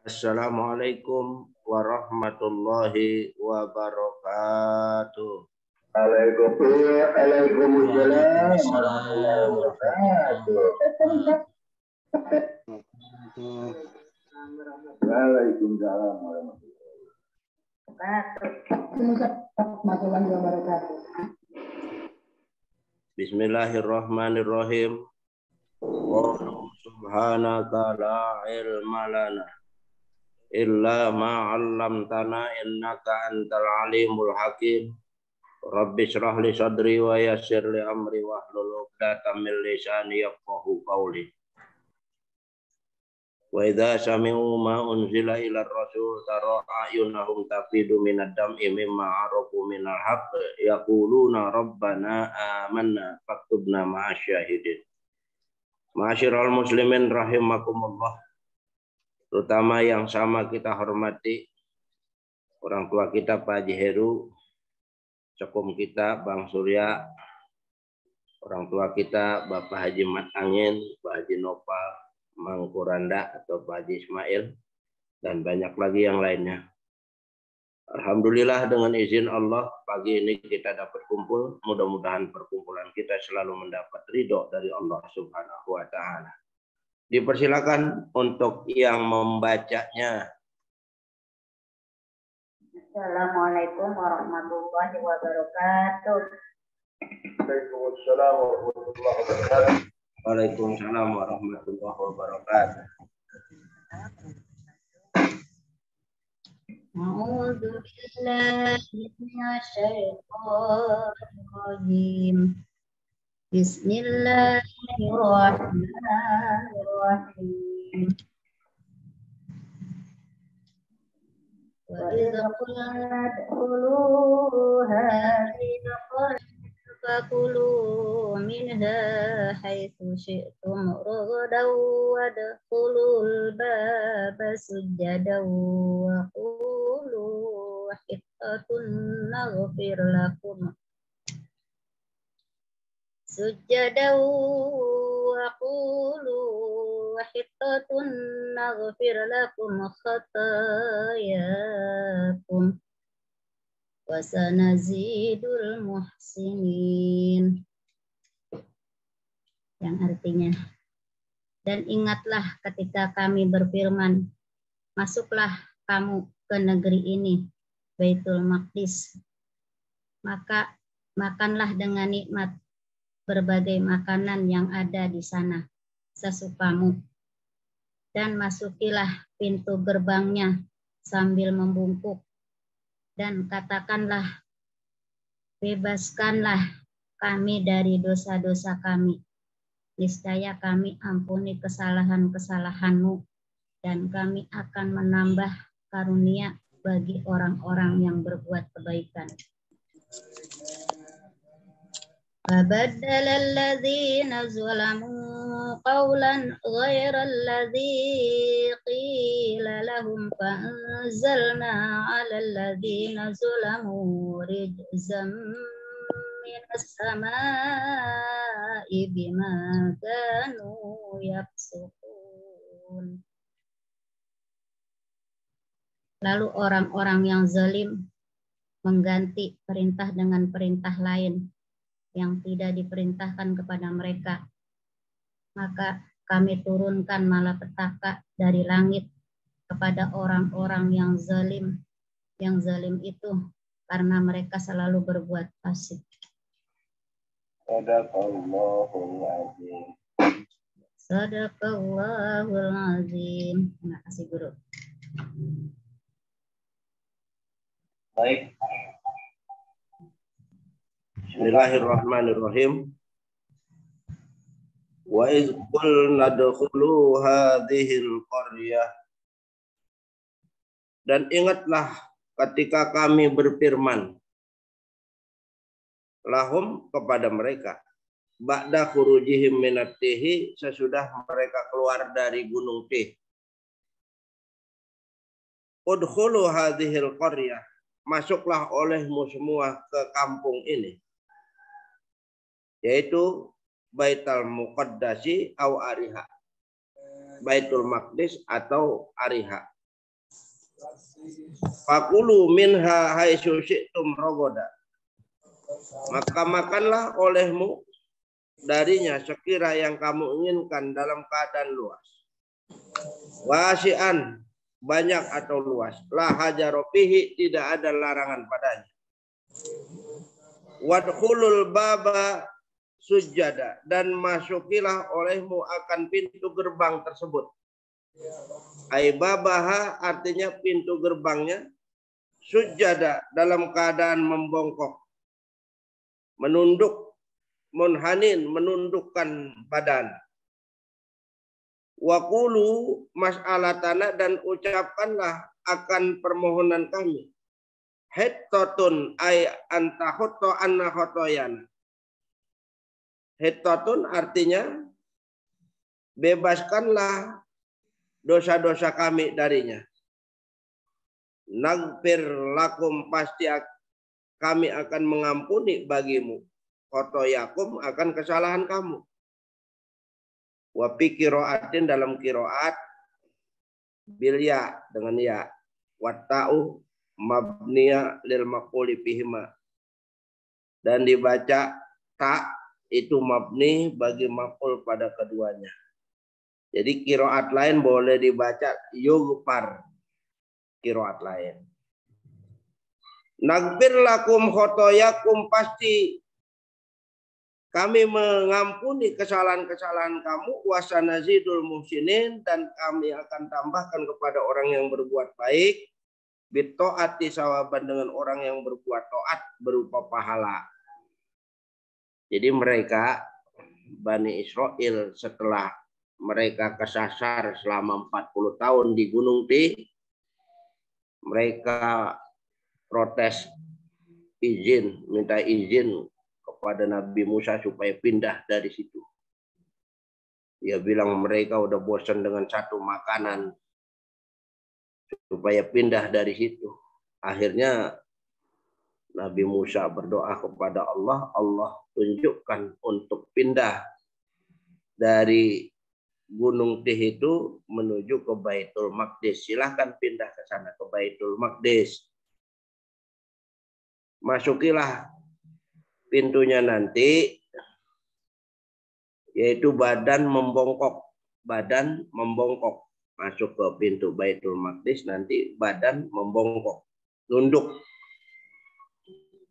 Assalamualaikum warahmatullahi wabarakatuh. Waalaikumsalam Waalaikumsalam warahmatullahi wabarakatuh. Waalaikumsalam warahmatullahi wabarakatuh. Bismillahirrahmanirrahim. Qalu subhanaka la ilma lana illa ma 'allamtana innaka antal alimul hakim. Rabbi shrah li sadri wa yassir li amri wahlul 'uqdatam min lisani yafqahu qawli. Wa idza sami'u ma unzila ila rasul tara ayunahum tafidu minad dam'i mimma arafu minal haqq yaquluna rabbana amanna faktubna ma'asyahidin. Ma'asyiral muslimin rahimakumullah. Terutama yang sama kita hormati orang tua kita Pak Haji Heru, sekum kita Bang Surya, orang tua kita Bapak Haji Mat Angin, Pak Haji Nopal, Mang Kuranda atau Pak Haji Ismail, dan banyak lagi yang lainnya. Alhamdulillah dengan izin Allah pagi ini kita dapat kumpul. Mudah-mudahan perkumpulan kita selalu mendapat ridho dari Allah Subhanahu wa Ta'ala. Dipersilakan untuk yang membacanya. Assalamualaikum warahmatullahi wabarakatuh. Waalaikumsalam warahmatullahi wabarakatuh. Waalaikumsalam warahmatullahi wabarakatuh. A'udzu billahi minasyaitonir rajim. Bismillahirrahmanirrahim. Wa idza qulna adkhulu hadhihi al-qaryata fakulu minha haitsu syi'tum ragadan wadkhulul baba sujjadan wa qulu hittatun naghfir lakum sujjadan wa qulu hittatun naghfir lakum khatayakum wa sanazidul muhsinin. Yang artinya, dan ingatlah ketika kami berfirman, masuklah kamu ke negeri ini, Baitul Maqdis, maka makanlah dengan nikmat berbagai makanan yang ada di sana sesukamu, dan masukilah pintu gerbangnya sambil membungkuk, dan katakanlah, bebaskanlah kami dari dosa-dosa kami, niscaya kami ampuni kesalahan-kesalahanmu, dan kami akan menambah karunia bagi orang-orang yang berbuat kebaikan. فَبَدَّلَ الَّذِينَ ظَلَمُوا قَوْلًا غَيْرَ الَّذِي قِيلَ لَهُمْ فَأَنزَلْنَا عَلَى الَّذِينَ ظَلَمُوا رِجْزًا مِنَ السَّمَاءِ بِمَا كَانُوا يَفْسُقُونَ. Lalu orang-orang yang zalim mengganti perintah dengan perintah lain yang tidak diperintahkan kepada mereka. Maka kami turunkan malapetaka dari langit kepada orang-orang yang zalim. Yang zalim itu karena mereka selalu berbuat fasik. Sadaqallahul azim. Sadaqallahul azim. Terima kasih guru. Baik. Bismillahirrahmanirrahim. Wa idz qulna adkhulu hadhil qaryah. Dan ingatlah ketika kami berfirman lahum kepada mereka ba'da khurujihim minat tihi, sesudah mereka keluar dari gunung Tih. Udkhulu hadhil qaryah, masuklah olehmu semua ke kampung ini, yaitu Baitul Muqaddasi atau Ariha, Baitul Maqdis atau Ariha. Fakulu minha haitsu syi'tum rogoda. Maka makanlah olehmu darinya sekira yang kamu inginkan dalam keadaan luas. Wasi'an, banyak atau luas. La hajaro fihi, tidak ada larangan padanya. Wadkhulul baba sujada, dan masukilah olehmu akan pintu gerbang tersebut. Ai babaha, artinya pintu gerbangnya. Sujada, dalam keadaan membongkok, menunduk, munhanin, menundukkan badan. Waqulu mas'alatana, dan ucapkanlah akan permohonan kami. Hittatun ay anta khutto anna khotoyana. Hittatun artinya bebaskanlah dosa-dosa kami darinya. Nagfir lakum, pasti kami akan mengampuni bagimu. Khotoyakum, akan kesalahan kamu. Wa fi qiraatin, dalam qiraat bil ya, dengan ya. Wa ta'u mabniya lil maquli bihima, dan dibaca ta itu mabni bagi maqul pada keduanya. Jadi qiraat lain boleh dibaca yughfar, qiraat lain. Naghfir lakum khotoyakum, pasti kami mengampuni kesalahan-kesalahan kamu. Wasanazidul muhsinin, dan kami akan tambahkan kepada orang yang berbuat baik. Bito'ati, sawaban, dengan orang yang berbuat taat berupa pahala. Jadi mereka Bani Israel setelah mereka kesasar selama 40 tahun di Gunung Ti, mereka protes izin, minta izin kepada Nabi Musa supaya pindah dari situ. Dia bilang mereka udah bosan dengan satu makanan, supaya pindah dari situ. Akhirnya Nabi Musa berdoa kepada Allah, Allah tunjukkan untuk pindah dari Gunung Tih itu menuju ke Baitul Maqdis. Silahkan pindah ke sana, ke Baitul Maqdis. Masukilah pintunya nanti, yaitu badan membongkok. Badan membongkok. Masuk ke pintu Baitul Maqdis, nanti badan membongkok. Tunduk.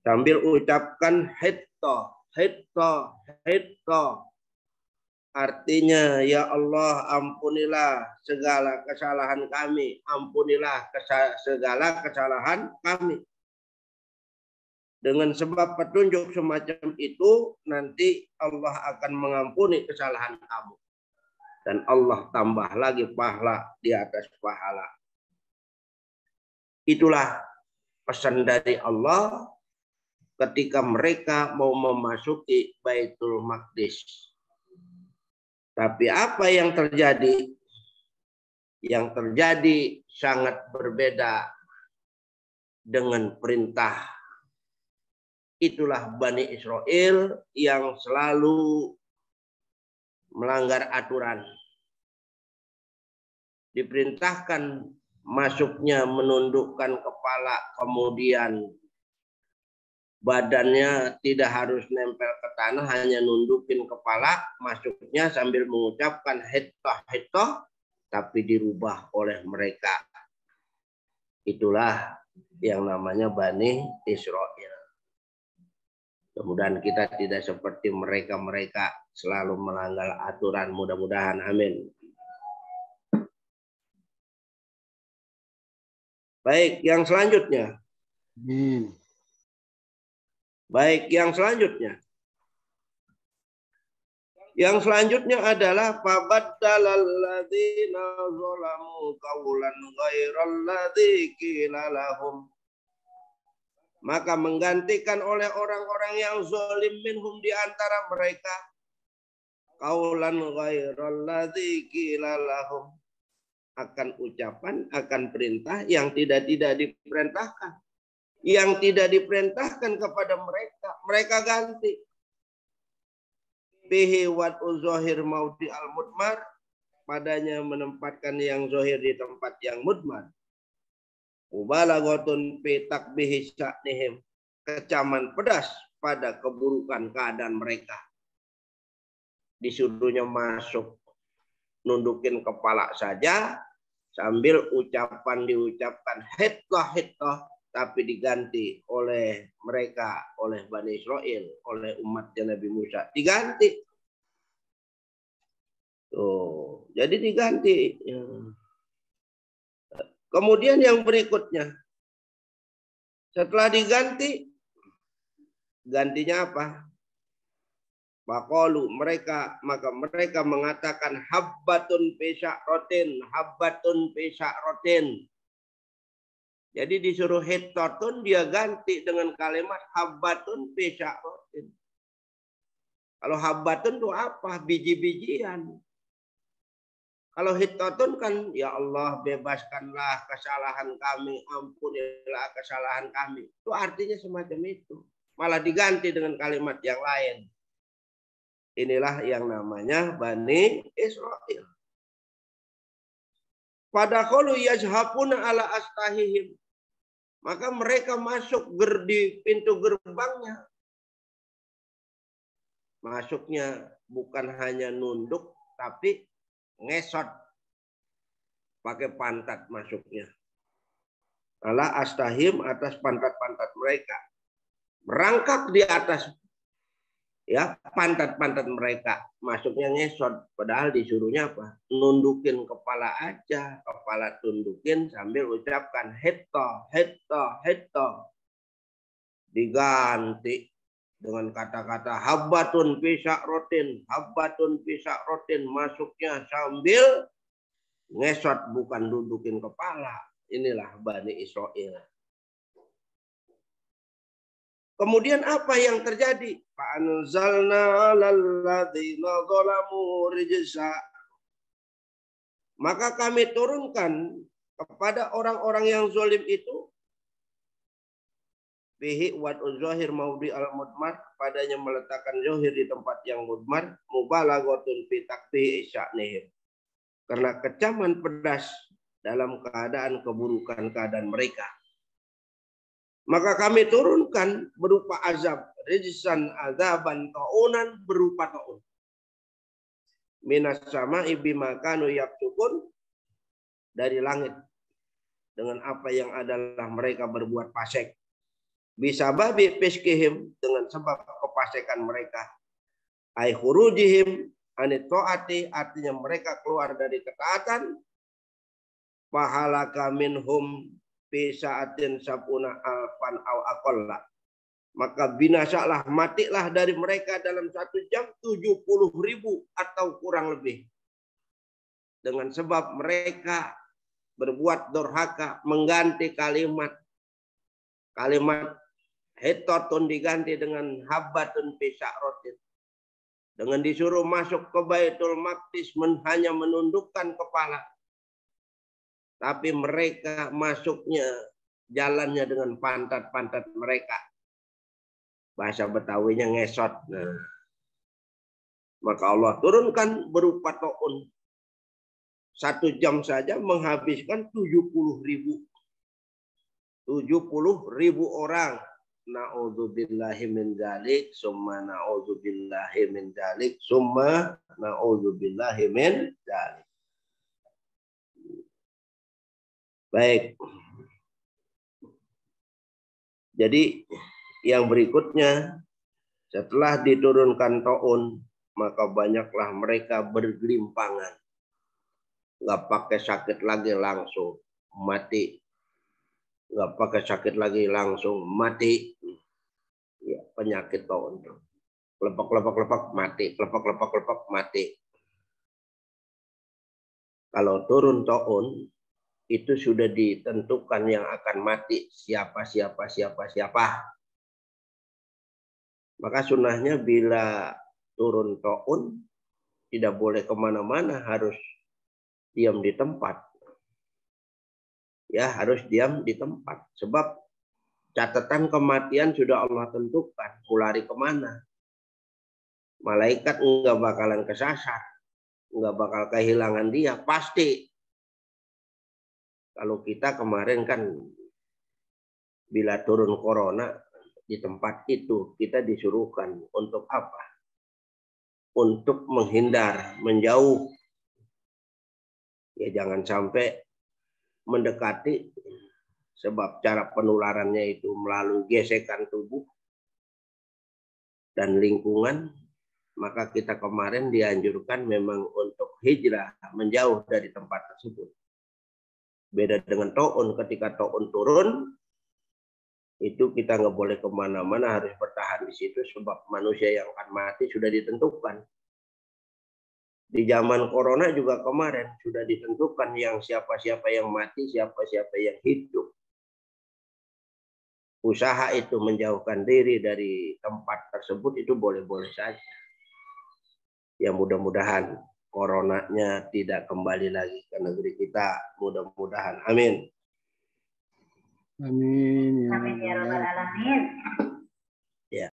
Sambil ucapkan hitta, hitta, hitta. Artinya, ya Allah, ampunilah segala kesalahan kami. Ampunilah segala kesalahan kami. Dengan sebab petunjuk semacam itu, nanti Allah akan mengampuni kesalahan kamu. Dan Allah tambah lagi pahala di atas pahala. Itulah pesan dari Allah ketika mereka mau memasuki Baitul Maqdis. Tapi apa yang terjadi? Yang terjadi sangat berbeda dengan perintah. Itulah Bani Israel yang selalu melanggar aturan. Diperintahkan masuknya menundukkan kepala, kemudian badannya tidak harus nempel ke tanah, hanya nundukin kepala, masuknya sambil mengucapkan hittah, hittah, tapi dirubah oleh mereka. Itulah yang namanya Bani Israel. Mudah-mudahan kita tidak seperti mereka-mereka selalu melanggar aturan. Mudah-mudahan. Amin. Baik, yang selanjutnya. Amin. Baik, yang selanjutnya. Yang selanjutnya adalah fabaddalal ladzina zalamu qawlan ghairal ladzi qila lahum. Maka menggantikan oleh orang-orang yang zalim minhum di antara mereka qaulan ghairal ladzi qila lahum, akan ucapan, akan perintah yang tidak diperintahkan. Yang tidak diperintahkan kepada mereka, mereka ganti. Bihi wad'u zahir maudi al-mudmar, padanya menempatkan yang zahir di tempat yang mudmar. Mubalaghatun fi takbihi sya'nihim. Kecaman pedas pada keburukan keadaan mereka. Disuruhnya masuk, nundukin kepala saja, sambil ucapan diucapkan hittah, tapi diganti oleh mereka, oleh Bani Israel, oleh umatnya Nabi Musa. Diganti. Tuh, jadi diganti. Kemudian yang berikutnya, setelah diganti, gantinya apa? Faqalu maka mereka mengatakan habbatun fi sya'rotin. Jadi disuruh hittatun, dia ganti dengan kalimat habbatun fi sya'rotin. Kalau habbatun itu apa? Biji-bijian. Kalau hittatun kan, ya Allah bebaskanlah kesalahan kami, ampunilah kesalahan kami. Itu artinya semacam itu. Malah diganti dengan kalimat yang lain. Inilah yang namanya Bani Israel. Pada qalu yazhafuna ala astahihim. Maka mereka masuk di pintu gerbangnya. Masuknya bukan hanya nunduk, tapi ngesot. Pakai pantat masuknya. Ala astahim, atas pantat-pantat mereka. Merangkak di atas ya pantat-pantat mereka, masuknya ngesot, padahal disuruhnya apa? Nundukin kepala aja, kepala tundukin sambil ucapkan hittah. Diganti dengan kata-kata habbatun fi sya'rotin, masuknya sambil ngesot, bukan dudukin kepala. Inilah Bani Israel. Kemudian apa yang terjadi? Fa'anzalna 'alal ladzina dzalamu rijza. Maka kami turunkan kepada orang-orang yang zalim itu bihi wa zahir maudi al-mudmar, padanya meletakkan zahir di tempat yang mudmar, mubalaghatun fi takbihi sya'nihim. Karena kecaman pedas dalam keadaan keburukan keadaan mereka. Maka kami turunkan berupa azab, rijsan azaban ta'unan, berupa ta'un. Minas sama'i bima kanu yafsukun, dari langit dengan apa yang adalah mereka berbuat fasik. Bisa babi fiskihim, dengan sebab kefasikan mereka. Ai khurujihim anit ta'ati, artinya mereka keluar dari ketaatan. Fahalaka minhum fi sa'atin sab'una alfan aw aqalla. Maka binasalah, matilah dari mereka dalam 1 jam 70.000 atau kurang lebih. Dengan sebab mereka berbuat durhaka, mengganti kalimat hittatun diganti dengan habbatun fi sya'rotin. Dengan disuruh masuk ke Baitul Maqdis hanya menundukkan kepala. Tapi mereka masuknya jalannya dengan pantat-pantat mereka. Bahasa Betawinya ngesot. Nah, maka Allah turunkan berupa ta'un. 1 jam saja menghabiskan 70.000. 70.000 orang. Na'udzubillahi min dzalik, summa na'udzubillahi min dzalik, summa na'udzubillahi min dzalik. Baik. Jadi yang berikutnya, setelah diturunkan ta'un, maka banyaklah mereka bergelimpangan. Nggak pakai sakit lagi langsung mati. Nggak pakai sakit lagi langsung mati. Ya, penyakit ta'un. Lepak mati. Lepak mati. Kalau turun ta'un, itu sudah ditentukan yang akan mati siapa. Maka sunnahnya bila turun ta'un tidak boleh kemana-mana, harus diam di tempat. Ya, harus diam di tempat. Sebab catatan kematian sudah Allah tentukan. Mau lari kemana? Malaikat nggak bakalan kesasar, nggak bakal kehilangan dia, pasti. Kalau kita kemarin kan Bila turun corona di tempat itu, kita disuruhkan untuk apa? Untuk menghindar, menjauh. Ya jangan sampai mendekati, sebab cara penularannya itu melalui gesekan tubuh dan lingkungan. Maka kita kemarin dianjurkan memang untuk hijrah, menjauh dari tempat tersebut. Beda dengan ta'un, ketika ta'un turun, itu kita nggak boleh kemana-mana, harus bertahan di situ, sebab manusia yang akan mati sudah ditentukan. Di zaman corona juga kemarin sudah ditentukan yang siapa-siapa yang mati, siapa-siapa yang hidup. Usaha itu menjauhkan diri dari tempat tersebut itu boleh-boleh saja. Ya mudah-mudahan coronanya tidak kembali lagi ke negeri kita. Mudah-mudahan. Amin. Amin. Ya Amin ya Rabbal rabbal alamin. alamin.